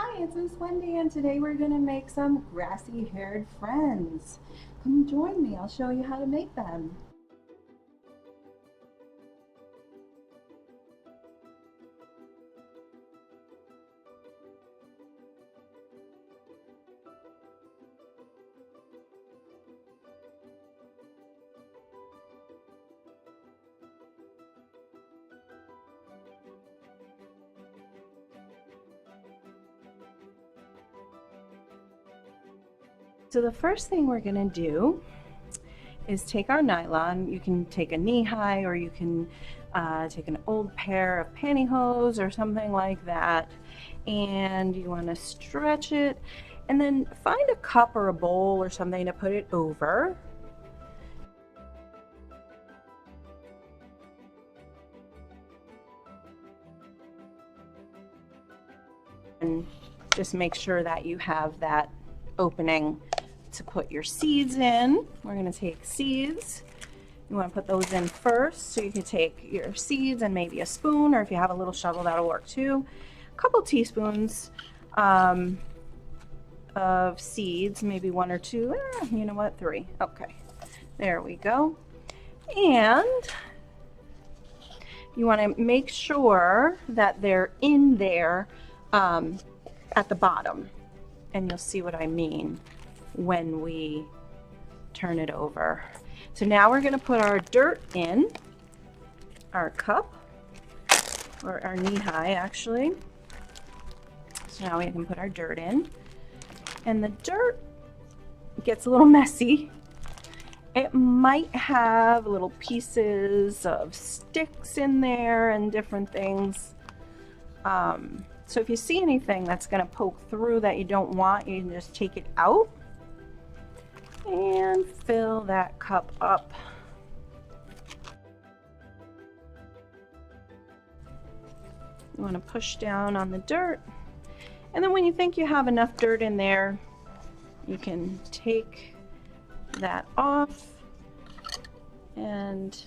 Hi, it's Miss Wendy, and today we're going to make some grassy haired friends. Come join me, I'll show you how to make them. So the first thing we're going to do is take our nylon. You can take a knee-high, or you can take an old pair of pantyhose or something like that, and you want to stretch it and then find a cup or a bowl or something to put it over. And just make sure that you have that opening to put your seeds in. We're going to take seeds. You want to put those in first, so you can take your seeds and maybe a spoon, or if you have a little shovel, that'll work too. A couple teaspoons of seeds, maybe 1 or 2. You know what? 3. Okay, there we go. And you want to make sure that they're in there at the bottom, and you'll see what I mean when we turn it over. So now we're going to put our dirt in our cup, or our knee-high actually. So now we can put our dirt in, and the dirt gets a little messy. It might have little pieces of sticks in there and different things. So if you see anything that's going to poke through that you don't want, you can just take it out and fill that cup up. You want to push down on the dirt, and then when you think you have enough dirt in there, you can take that off and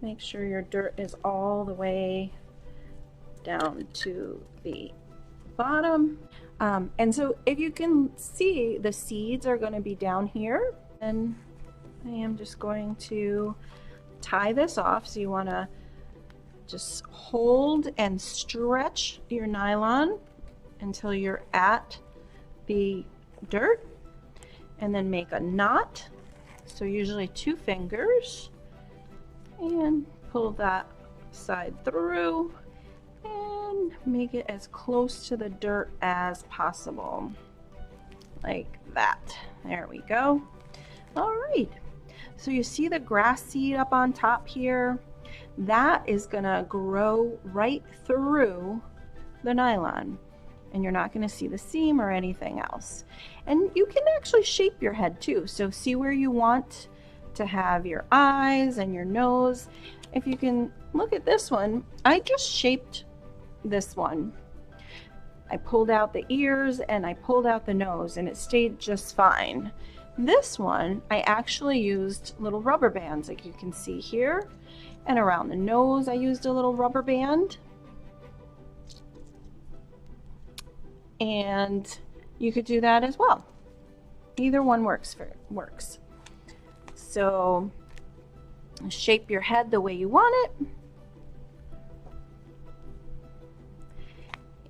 make sure your dirt is all the way down to the bottom. And so if you can see, the seeds are going to be down here, and I am just going to tie this off. So you want to just hold and stretch your nylon until you're at the dirt, and then make a knot. So usually 2 fingers, and pull that side through and make it as close to the dirt as possible, like that. There we go. All right, so you see the grass seed up on top here? That is gonna grow right through the nylon, and you're not gonna see the seam or anything else. And you can actually shape your head too. So see where you want to have your eyes and your nose. If you can look at this one, I just shaped this one. I pulled out the ears and I pulled out the nose, and it stayed just fine. This one, I actually used little rubber bands, like you can see here, and around the nose I used a little rubber band. And you could do that as well. Either one works. So shape your head the way you want it.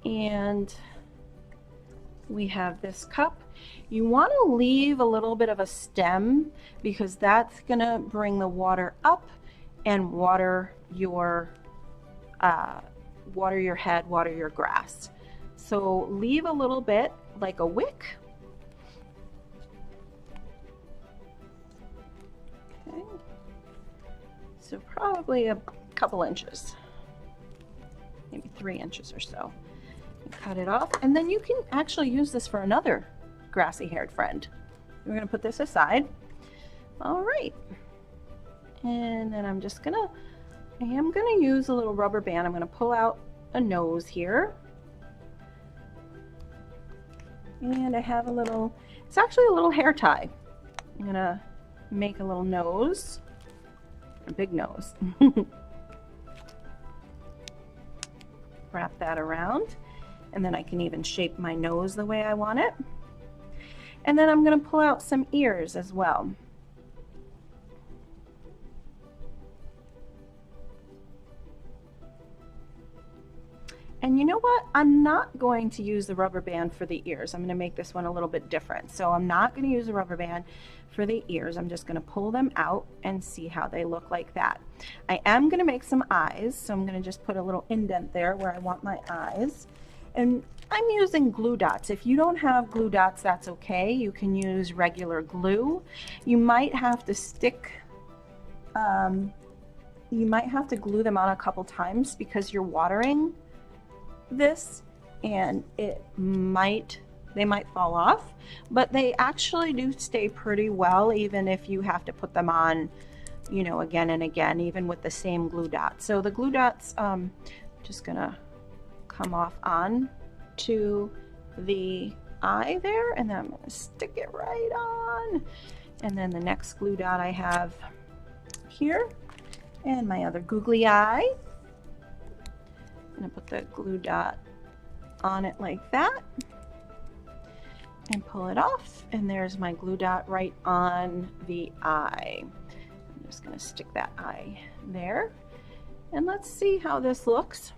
And we have this cup. You want to leave a little bit of a stem, because that's going to bring the water up and water your head, water your grass. So leave a little bit, like a wick. Okay. So probably a couple inches, maybe 3 inches or so. Cut it off, and then you can actually use this for another grassy haired friend. We're going to put this aside. All right, and then I am gonna use a little rubber band. I'm going to pull out a nose here, and I have it's actually a little hair tie. I'm going to make a little nose, a big nose. Wrap that around. And then I can even shape my nose the way I want it. And then I'm going to pull out some ears as well. And you know what? I'm not going to use the rubber band for the ears. I'm going to make this one a little bit different. So I'm not going to use the rubber band for the ears. I'm just going to pull them out and see how they look like that. I am going to make some eyes. So I'm going to just put a little indent there where I want my eyes. And I'm using glue dots. If you don't have glue dots, that's okay. You can use regular glue. You might have to glue them on a couple times because you're watering this and they might fall off, but they actually do stay pretty well even if you have to put them on, you know, again and again, even with the same glue dot. So the glue dots just gonna come off on to the eye there, and then I'm gonna stick it right on. And then the next glue dot I have here, and my other googly eye. I'm going to put the glue dot on it like that and pull it off, and there's my glue dot right on the eye. I'm just going to stick that eye there, and let's see how this looks.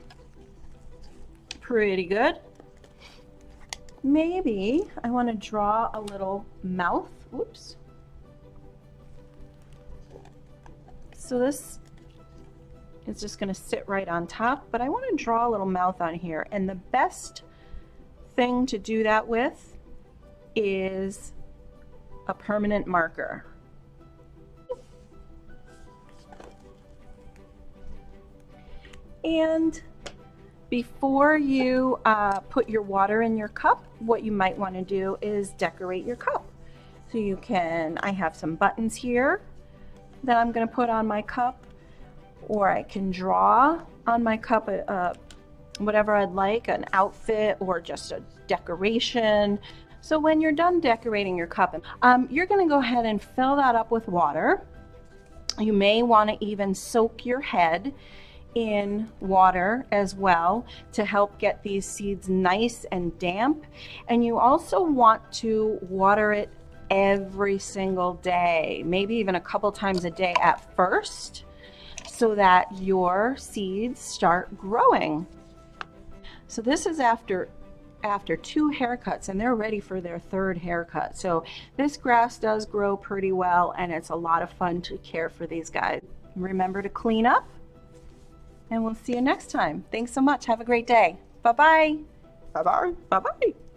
Pretty good. Maybe I want to draw a little mouth. Whoops. So this it's just going to sit right on top, but I want to draw a little mouth on here, and the best thing to do that with is a permanent marker. And before you put your water in your cup, what you might want to do is decorate your cup. So you can, I have some buttons here that I'm going to put on my cup, or I can draw on my cup whatever I'd like, an outfit or just a decoration. So when you're done decorating your cup, you're going to go ahead and fill that up with water. You may want to even soak your head in water as well to help get these seeds nice and damp. And you also want to water it every single day, maybe even a couple times a day at first, so that your seeds start growing. So this is after 2 haircuts, and they're ready for their 3rd haircut. So this grass does grow pretty well, and it's a lot of fun to care for these guys. Remember to clean up, and we'll see you next time. Thanks so much. Have a great day. Bye-bye. Bye-bye. Bye-bye.